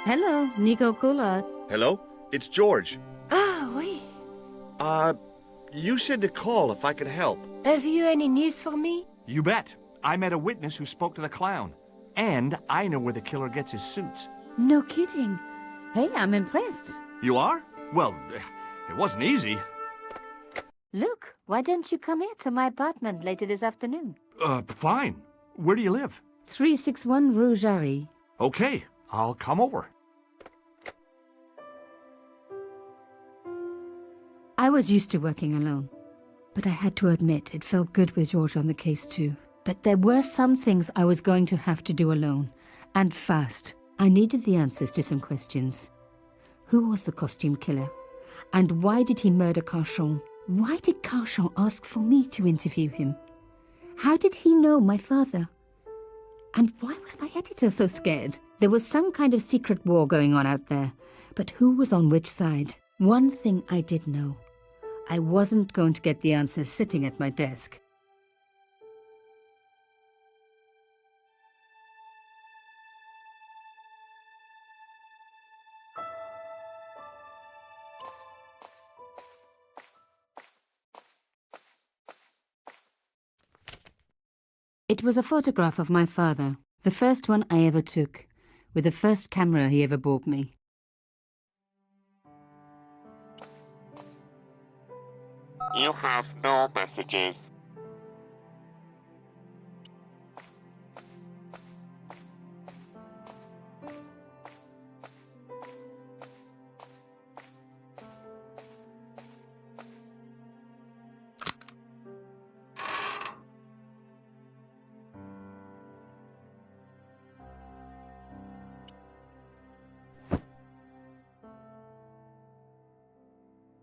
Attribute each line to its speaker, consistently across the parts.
Speaker 1: Hello, Nico Collard.
Speaker 2: Hello, it's George.
Speaker 1: Ah, oui.
Speaker 2: You said to call if I could help.
Speaker 1: Have you any news for me?
Speaker 3: You bet. I met a witness who spoke to the clown. And I know where the killer gets his suits.
Speaker 1: No kidding. Hey, I'm impressed.
Speaker 3: You are? Well, it wasn't easy.
Speaker 1: Look, why don't you come here to my apartment later this afternoon?
Speaker 3: Fine. Where do you live?
Speaker 1: 361 Rue Jarry.
Speaker 3: Okay, I'll come over.
Speaker 4: I was used to working alone, but I had to admit it felt good with George on the case too. But there were some things I was going to have to do alone, and fast. I needed the answers to some questions. Who was the costume killer? And why did he murder Carchon? Why did Carchon ask for me to interview him? How did he know my father? And why was my editor so scared? There was some kind of secret war going on out there, but who was on which side? One thing I did know. I wasn't going to get the answers sitting at my desk. It was a photograph of my father, the first one I ever took, with the first camera he ever bought me.
Speaker 5: You have no messages.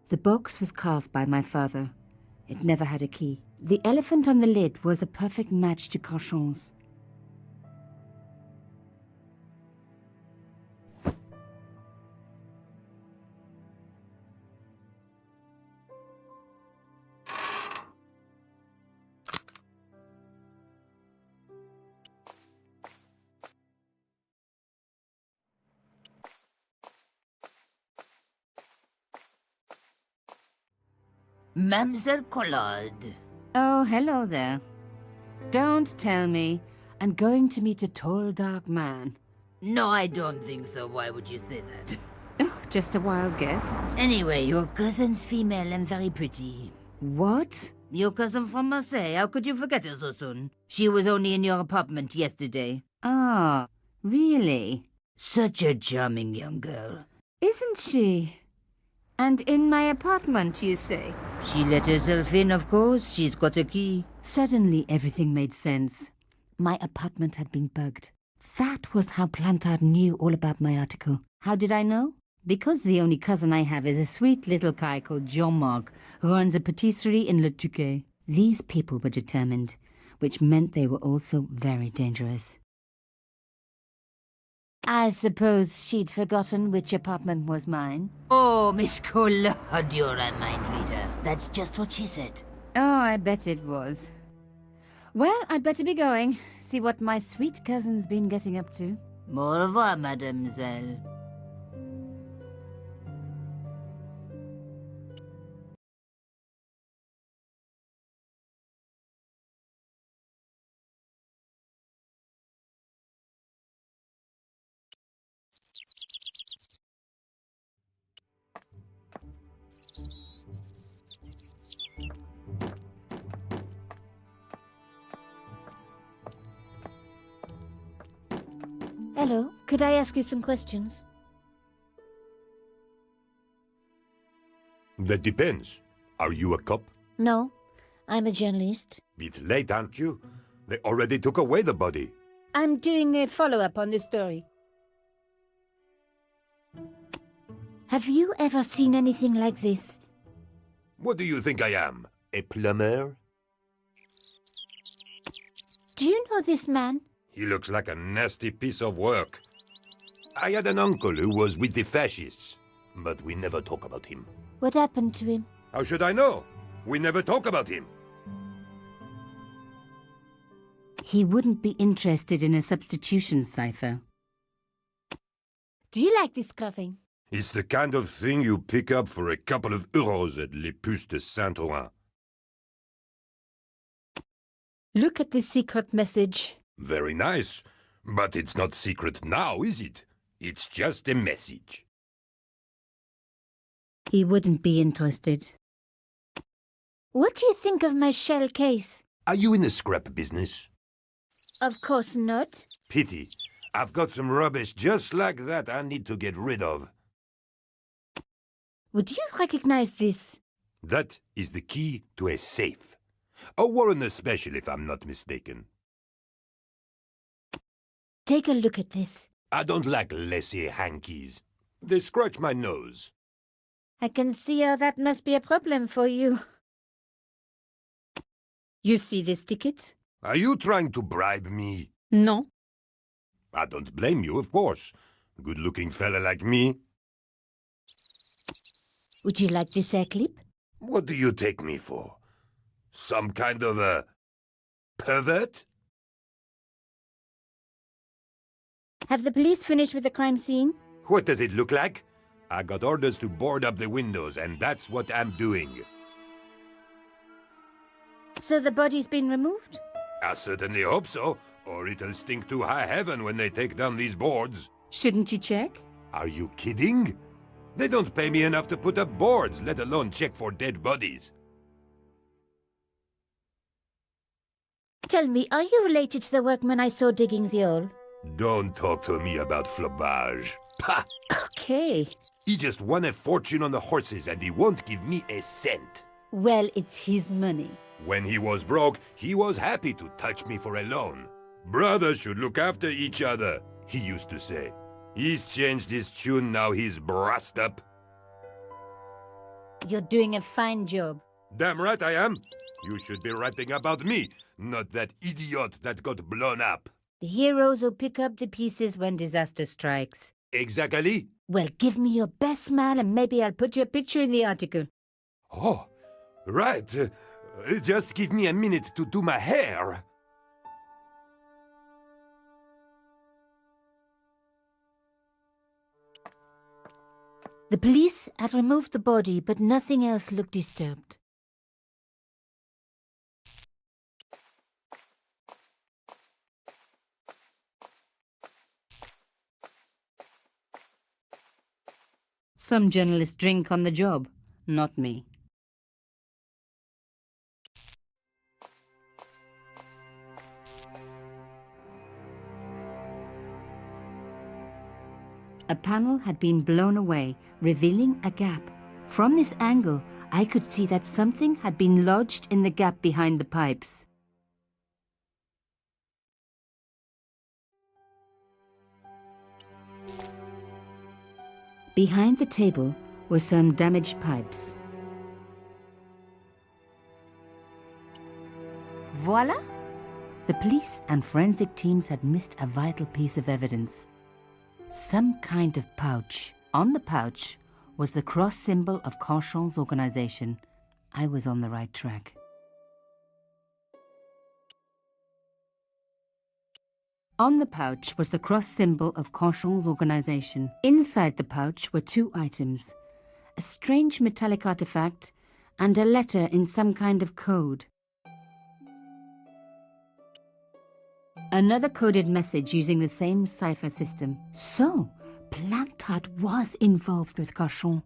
Speaker 4: The box was carved by my father. It never had a key. The elephant on the lid was a perfect match to Carchon's.
Speaker 1: Mademoiselle Collard.
Speaker 4: Oh, hello there. Don't tell me. I'm going to meet a tall, dark man.
Speaker 1: No, I don't think so. Why would you say that?
Speaker 4: Oh, just a wild guess.
Speaker 1: Anyway, your cousin's female and very pretty.
Speaker 4: What?
Speaker 1: Your cousin from Marseille. How could you forget her so soon? She was only in your apartment yesterday.
Speaker 4: Ah, really?
Speaker 1: Such a charming young girl.
Speaker 4: Isn't she? And in my apartment, you say?
Speaker 1: She let herself in, of course. She's got a key.
Speaker 4: Suddenly, everything made sense. My apartment had been bugged. That was how Plantard knew all about my article. How did I know? Because the only cousin I have is a sweet little guy called Jean-Marc, who runs a patisserie in Le Touquet. These people were determined, which meant they were also very dangerous.
Speaker 1: I suppose she'd forgotten which apartment was mine. Oh, Miss Collard, you're a mind reader. That's just what she said.
Speaker 4: Oh, I bet it was. Well, I'd better be going. See what my sweet cousin's been getting up to.
Speaker 1: Au revoir, mademoiselle. Hello, could I ask you some questions?
Speaker 6: That depends. Are you a cop?
Speaker 1: No, I'm a journalist.
Speaker 6: Bit late, aren't you? They already took away the body.
Speaker 1: I'm doing a follow-up on this story. Have you ever seen anything like this?
Speaker 6: What do you think I am? A plumber?
Speaker 1: Do you know this man?
Speaker 6: He looks like a nasty piece of work. I had an uncle who was with the fascists, but we never talk about him.
Speaker 1: What happened to him?
Speaker 6: How should I know? We never talk about him.
Speaker 4: He wouldn't be interested in a substitution cipher.
Speaker 1: Do you like this coffee?
Speaker 6: It's the kind of thing you pick up for a couple of euros at Les Puces de Saint-Ouen.
Speaker 1: Look at this secret message.
Speaker 6: Very nice. But it's not secret now, is it? It's just a message.
Speaker 4: He wouldn't be interested.
Speaker 1: What do you think of my shell case?
Speaker 6: Are you in the scrap business?
Speaker 1: Of course not.
Speaker 6: Pity. I've got some rubbish just like that I need to get rid of.
Speaker 1: Would you recognize this?
Speaker 6: That is the key to a safe. A Warren special, if I'm not mistaken.
Speaker 1: Take a look at this.
Speaker 6: I don't like laissez hankies. They scratch my nose.
Speaker 1: I can see how that must be a problem for you.
Speaker 4: You see this ticket?
Speaker 6: Are you trying to bribe me?
Speaker 4: No.
Speaker 6: I don't blame you, of course. Good-looking fella like me.
Speaker 1: Would you like this hair clip?
Speaker 6: What do you take me for? Some kind of a pervert?
Speaker 1: Have the police finished with the crime scene?
Speaker 6: What does it look like? I got orders to board up the windows, and that's what I'm doing.
Speaker 1: So the body's been removed?
Speaker 6: I certainly hope so, or it'll stink to high heaven when they take down these boards.
Speaker 4: Shouldn't you check?
Speaker 6: Are you kidding? They don't pay me enough to put up boards, let alone check for dead bodies.
Speaker 1: Tell me, are you related to the workman I saw digging the hole?
Speaker 6: Don't talk to me about flobage. Pah!
Speaker 1: Okay.
Speaker 6: He just won a fortune on the horses and he won't give me a cent.
Speaker 1: Well, it's his money.
Speaker 6: When he was broke, he was happy to touch me for a loan. Brothers should look after each other, he used to say. He's changed his tune, now he's brassed up.
Speaker 1: You're doing a fine job.
Speaker 6: Damn right I am. You should be writing about me, not that idiot that got blown up.
Speaker 1: The heroes who pick up the pieces when disaster strikes.
Speaker 6: Exactly.
Speaker 1: Well, give me your best smile and maybe I'll put your picture in the article.
Speaker 6: Oh, right. Just give me a minute to do my hair.
Speaker 1: The police had removed the body, but nothing else looked disturbed.
Speaker 4: Some journalists drink on the job, not me. A panel had been blown away, revealing a gap. From this angle, I could see that something had been lodged in the gap behind the pipes. Behind the table were some damaged pipes.
Speaker 1: Voila!
Speaker 4: The police and forensic teams had missed a vital piece of evidence. Some kind of pouch. On the pouch was the cross symbol of Carchon's organization. I was on the right track. On the pouch was the cross symbol of Carchon's organization. Inside the pouch were two items: a strange metallic artifact and a letter in some kind of code. Another coded message using the same cipher system. So, Plantard was involved with Carchon.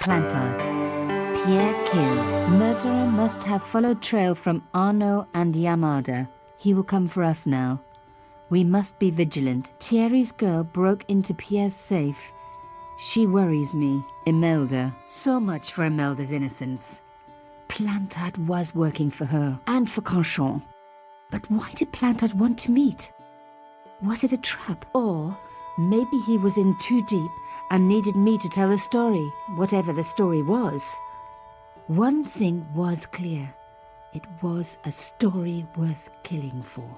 Speaker 1: Plantard. Pierre killed. Murderer must have followed trail from Arnaud and Yamada. He will come for us now. We must be vigilant. Thierry's girl broke into Pierre's safe. She worries me. Imelda. So much for Imelda's innocence. Plantard was working for her, and for Carchon. But why did Plantard want to meet? Was it a trap? Or maybe he was in too deep and needed me to tell the story, whatever the story was. One thing was clear. It was a story worth killing for.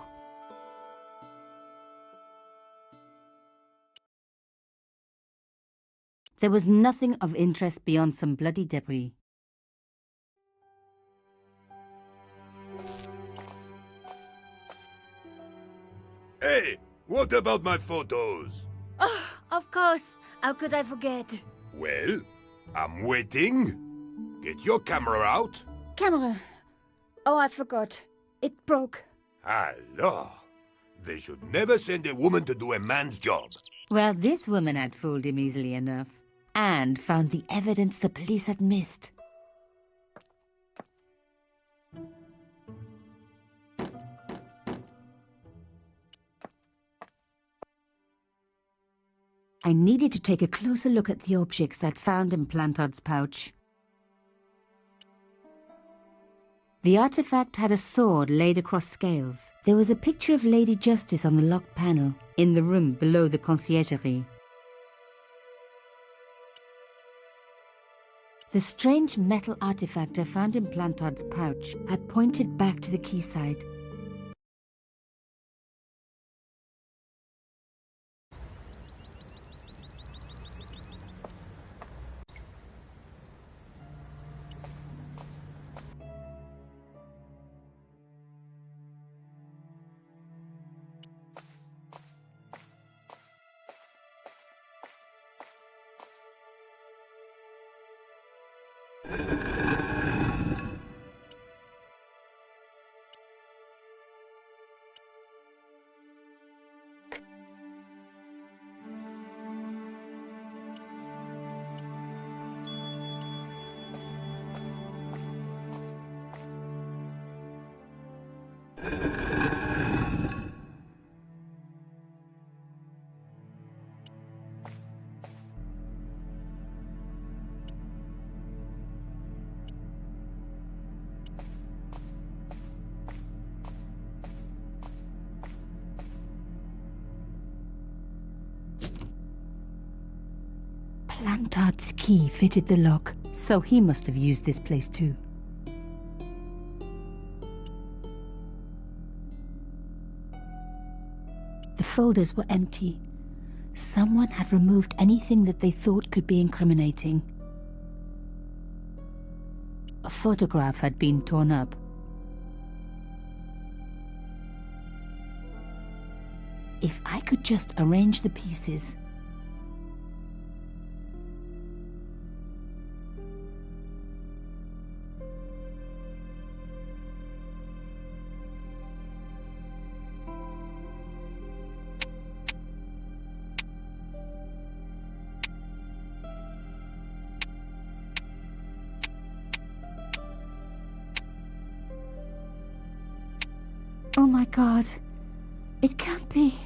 Speaker 1: There was nothing of interest beyond some bloody debris.
Speaker 6: Hey, what about my photos?
Speaker 1: Oh, of course. How could I forget?
Speaker 6: Well, I'm waiting. Get your camera out.
Speaker 1: Camera. Oh, I forgot. It broke.
Speaker 6: Alors, they should never send a woman to do a man's job.
Speaker 1: Well, this woman had fooled him easily enough. And found the evidence the police had missed. I needed to take a closer look at the objects I'd found in Plantard's pouch. The artifact had a sword laid across scales. There was a picture of Lady Justice on the locked panel, in the room below the conciergerie. The strange metal artifact I found in Plantard's pouch had pointed back to the quayside. Plantard's key fitted the lock, so he must have used this place too. The folders were empty. Someone had removed anything that they thought could be incriminating. A photograph had been torn up. If I could just arrange the pieces. Oh my God, it can't be.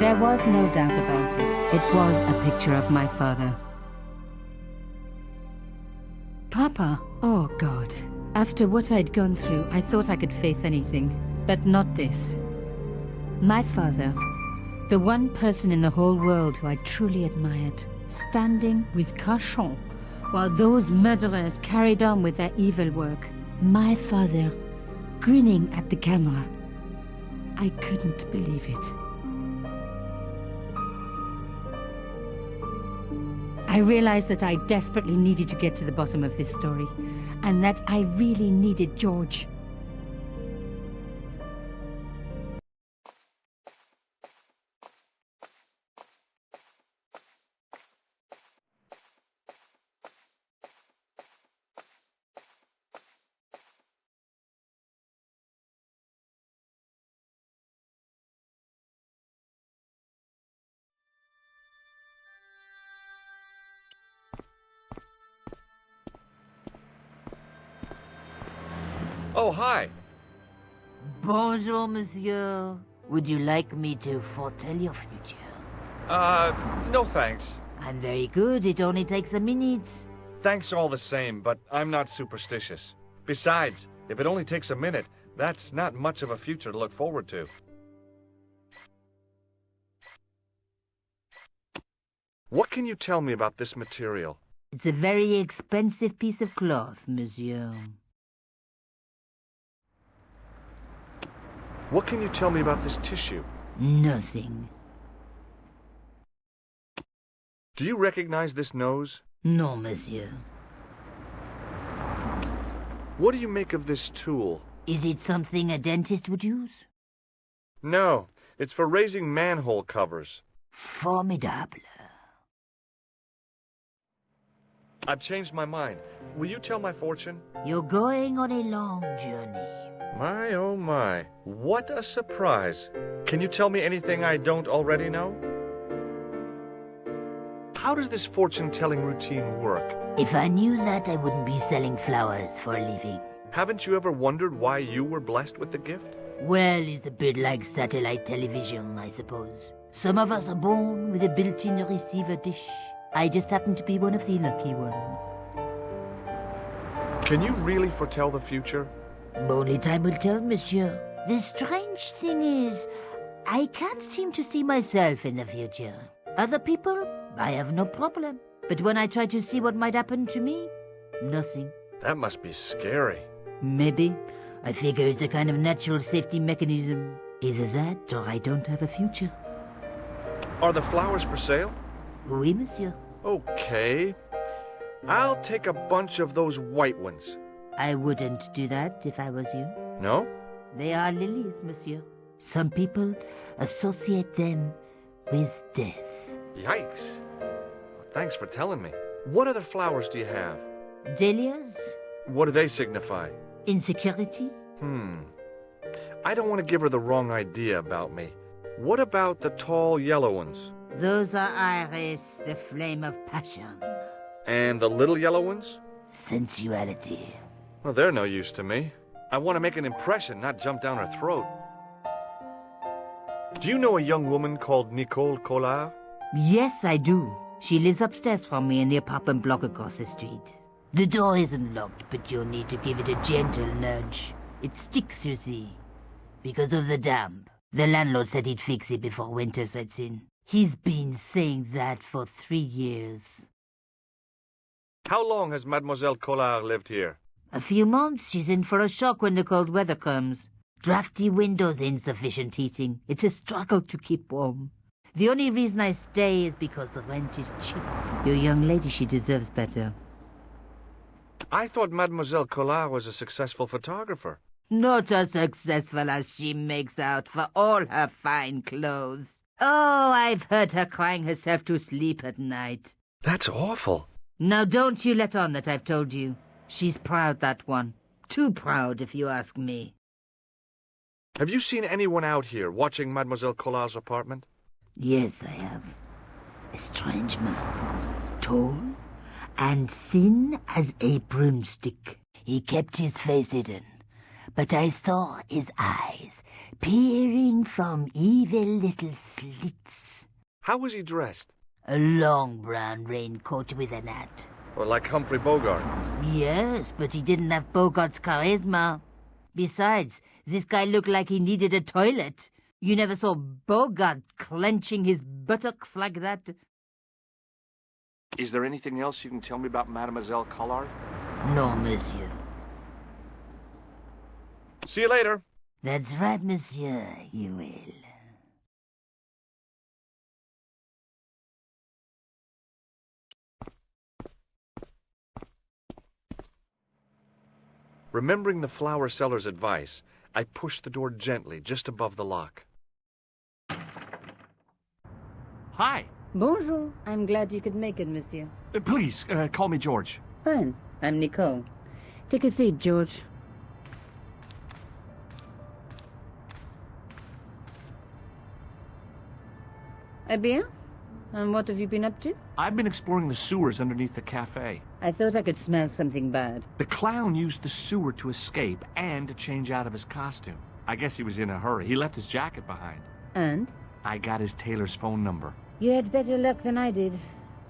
Speaker 1: There was no doubt about it. It was a picture of my father.
Speaker 4: Papa? Oh, God. After what I'd gone through, I thought I could face anything, but not this. My father, the one person in the whole world who I truly admired, standing with Carchon, while those murderers carried on with their evil work. My father, grinning at the camera. I couldn't believe it. I realized that I desperately needed to get to the bottom of this story, and that I really needed George.
Speaker 3: Oh, hi.
Speaker 7: Bonjour, monsieur. Would you like me to foretell your future?
Speaker 3: No thanks.
Speaker 7: I'm very good. It only takes a minute.
Speaker 3: Thanks all the same, but I'm not superstitious. Besides, if it only takes a minute, that's not much of a future to look forward to. What can you tell me about this material?
Speaker 7: It's a very expensive piece of cloth, monsieur.
Speaker 3: What can you tell me about this tissue?
Speaker 7: Nothing.
Speaker 3: Do you recognize this nose?
Speaker 7: No, monsieur.
Speaker 3: What do you make of this tool?
Speaker 7: Is it something a dentist would use?
Speaker 3: No, it's for raising manhole covers.
Speaker 7: Formidable.
Speaker 3: I've changed my mind. Will you tell my fortune?
Speaker 7: You're going on a long journey.
Speaker 3: My, oh my. What a surprise. Can you tell me anything I don't already know? How does this fortune-telling routine work?
Speaker 7: If I knew that, I wouldn't be selling flowers for a living.
Speaker 3: Haven't you ever wondered why you were blessed with the gift?
Speaker 7: Well, it's a bit like satellite television, I suppose. Some of us are born with a built-in receiver dish. I just happen to be one of the lucky ones.
Speaker 3: Can you really foretell the future?
Speaker 7: Only time will tell, monsieur. The strange thing is, I can't seem to see myself in the future. Other people, I have no problem. But when I try to see what might happen to me, nothing.
Speaker 3: That must be scary.
Speaker 7: Maybe. I figure it's a kind of natural safety mechanism. Either that, or I don't have a future.
Speaker 3: Are the flowers for sale?
Speaker 7: Oui, monsieur.
Speaker 3: Okay. I'll take a bunch of those white ones.
Speaker 7: I wouldn't do that if I was you.
Speaker 3: No?
Speaker 7: They are lilies, monsieur. Some people associate them with death.
Speaker 3: Yikes. Well, thanks for telling me. What other flowers do you have?
Speaker 7: Dahlias?
Speaker 3: What do they signify?
Speaker 7: Insecurity?
Speaker 3: I don't want to give her the wrong idea about me. What about the tall yellow ones?
Speaker 7: Those are iris, the flame of passion.
Speaker 3: And the little yellow ones?
Speaker 7: Sensuality.
Speaker 3: Well, they're no use to me. I want to make an impression, not jump down her throat. Do you know a young woman called Nico Collard?
Speaker 7: Yes, I do. She lives upstairs from me in the apartment block across the street. The door isn't locked, but you'll need to give it a gentle nudge. It sticks, you see, because of the damp. The landlord said he'd fix it before winter sets in. He's been saying that for 3 years.
Speaker 3: How long has Mademoiselle Collard lived here?
Speaker 7: A few months. She's in for a shock when the cold weather comes. Drafty windows, insufficient heating. It's a struggle to keep warm. The only reason I stay is because the rent is cheap. Your young lady, she deserves better.
Speaker 3: I thought Mademoiselle Collard was a successful photographer.
Speaker 7: Not as successful as she makes out for all her fine clothes. Oh, I've heard her crying herself to sleep at night.
Speaker 3: That's awful.
Speaker 7: Now don't you let on that I've told you. She's proud, that one. Too proud, if you ask me.
Speaker 3: Have you seen anyone out here watching Mademoiselle Collard's apartment?
Speaker 7: Yes, I have. A strange man. Tall and thin as a broomstick. He kept his face hidden, but I saw his eyes peering from evil little slits.
Speaker 3: How was he dressed?
Speaker 7: A long brown raincoat with an hat.
Speaker 3: Or like Humphrey Bogart?
Speaker 7: Yes, but he didn't have Bogart's charisma. Besides, this guy looked like he needed a toilet. You never saw Bogart clenching his buttocks like that.
Speaker 3: Is there anything else you can tell me about Mademoiselle Collard?
Speaker 7: No, monsieur.
Speaker 3: See you later.
Speaker 7: That's right, monsieur, you will.
Speaker 3: Remembering the flower seller's advice, I pushed the door gently just above the lock. Hi.
Speaker 4: Bonjour. I'm glad you could make it, monsieur.
Speaker 3: Please, call me George.
Speaker 4: Fine. I'm Nicole. Take a seat, George. Eh bien? And what have you been up to?
Speaker 3: I've been exploring the sewers underneath the cafe.
Speaker 4: I thought I could smell something bad.
Speaker 3: The clown used the sewer to escape and to change out of his costume. I guess he was in a hurry. He left his jacket behind.
Speaker 4: And?
Speaker 3: I got his tailor's phone number.
Speaker 4: You had better luck than I did.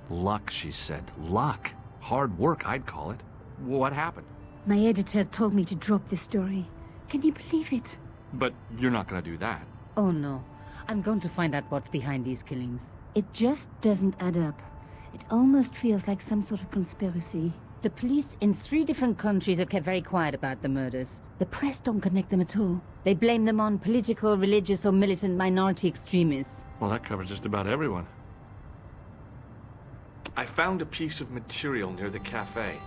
Speaker 3: Luck, she said. Luck. Hard work, I'd call it. What happened?
Speaker 4: My editor told me to drop this story. Can you believe it?
Speaker 3: But you're not going to do that.
Speaker 4: Oh, no. I'm going to find out what's behind these killings. It just doesn't add up. It almost feels like some sort of conspiracy. The police in 3 different countries have kept very quiet about the murders. The press don't connect them at all. They blame them on political, religious, or militant minority extremists.
Speaker 3: Well, that covers just about everyone. I found a piece of material near the cafe.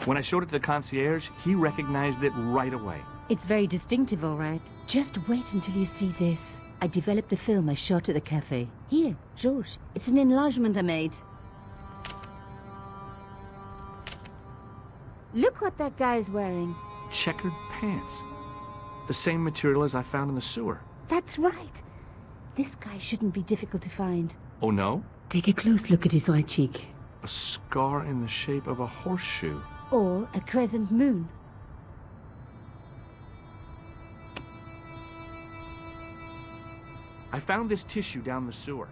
Speaker 3: When I showed it to the concierge, he recognized it right away.
Speaker 4: It's very distinctive, all right. Just wait until you see this. I developed the film I shot at the cafe. Here, George. It's an enlargement I made. Look what that guy's wearing.
Speaker 3: Checkered pants. The same material as I found in the sewer.
Speaker 4: That's right. This guy shouldn't be difficult to find.
Speaker 3: Oh, no?
Speaker 4: Take a close look at his right cheek.
Speaker 3: A scar in the shape of a horseshoe.
Speaker 4: Or a crescent moon.
Speaker 3: I found this tissue down the sewer.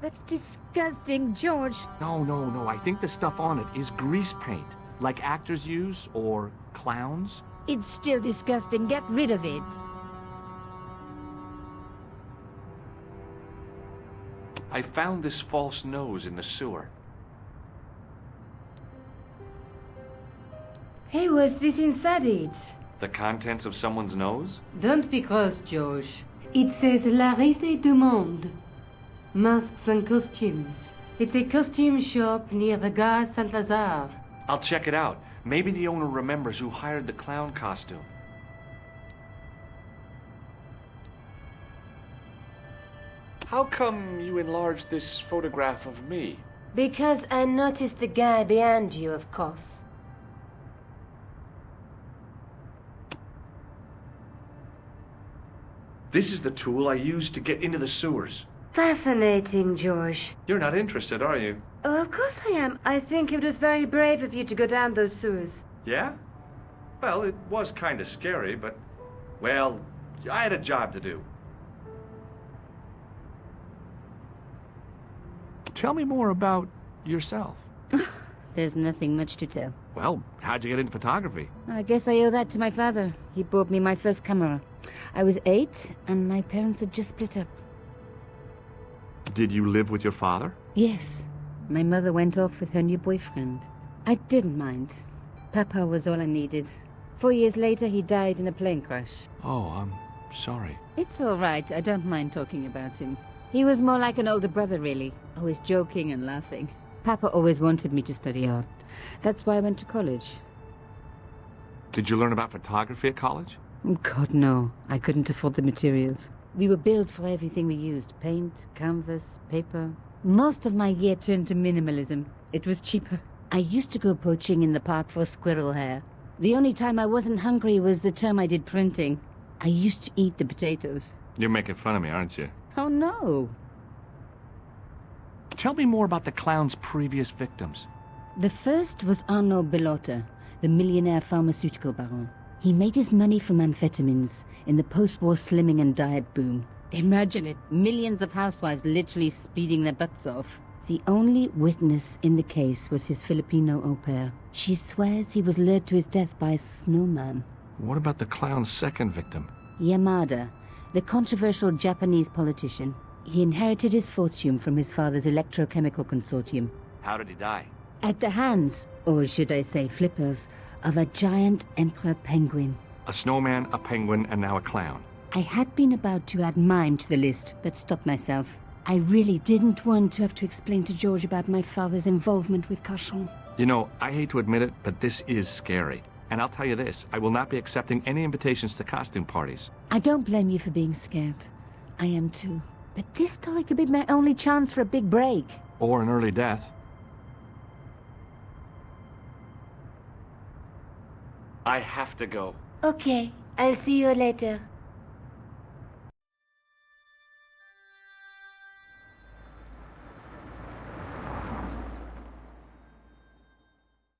Speaker 4: That's disgusting, George.
Speaker 3: No. I think the stuff on it is grease paint, like actors use, or clowns.
Speaker 4: It's still disgusting. Get rid of it.
Speaker 3: I found this false nose in the sewer.
Speaker 4: Hey, what's this inside it?
Speaker 3: The contents of someone's nose?
Speaker 4: Don't be cross, George. It says La Risée du Monde. Masks and costumes. It's a costume shop near the Gare Saint-Lazare.
Speaker 3: I'll check it out. Maybe the owner remembers who hired the clown costume. How come you enlarged this photograph of me?
Speaker 4: Because I noticed the guy behind you, of course.
Speaker 3: This is the tool I used to get into the sewers.
Speaker 4: Fascinating, George.
Speaker 3: You're not interested, are you?
Speaker 4: Oh, of course I am. I think it was very brave of you to go down those sewers.
Speaker 3: Yeah? Well, it was kind of scary, but, well, I had a job to do. Tell me more about yourself.
Speaker 4: There's nothing much to tell.
Speaker 3: Well, how'd you get into photography?
Speaker 4: I guess I owe that to my father. He bought me my first camera. I was 8, and my parents had just split up.
Speaker 3: Did you live with your father?
Speaker 4: Yes. My mother went off with her new boyfriend. I didn't mind. Papa was all I needed. 4 years later, he died in a plane crash.
Speaker 3: Oh, I'm sorry.
Speaker 4: It's all right. I don't mind talking about him. He was more like an older brother, really. Always joking and laughing. Papa always wanted me to study art. That's why I went to college.
Speaker 3: Did you learn about photography at college?
Speaker 4: God, no. I couldn't afford the materials. We were billed for everything we used. Paint, canvas, paper. Most of my year turned to minimalism. It was cheaper. I used to go poaching in the park for squirrel hair. The only time I wasn't hungry was the term I did printing. I used to eat the potatoes.
Speaker 3: You're making fun of me, aren't you?
Speaker 4: Oh, no.
Speaker 3: Tell me more about the clown's previous victims.
Speaker 4: The first was Arnaud Bellotta.
Speaker 7: the millionaire pharmaceutical baron. He made his money from amphetamines in the post-war slimming and diet boom. Imagine it, millions of housewives literally speeding their butts off. The only witness in the case was his Filipino au pair. She swears he was lured to his death by a snowman.
Speaker 3: What about the clown's second victim?
Speaker 7: Yamada, the controversial Japanese politician. He inherited his fortune from his father's electrochemical consortium.
Speaker 3: How did he die?
Speaker 7: At the hands, or should I say flippers, of a giant emperor penguin.
Speaker 3: A snowman, a penguin, and now a clown.
Speaker 4: I had been about to add mime to the list, but stopped myself. I really didn't want to have to explain to George about my father's involvement with Carchon.
Speaker 3: You know, I hate to admit it, but this is scary. And I'll tell you this, I will not be accepting any invitations to costume parties.
Speaker 7: I don't blame you for being scared. I am too. But this story could be my only chance for a big break.
Speaker 3: Or an early death. I have to go.
Speaker 7: Okay, I'll see you later.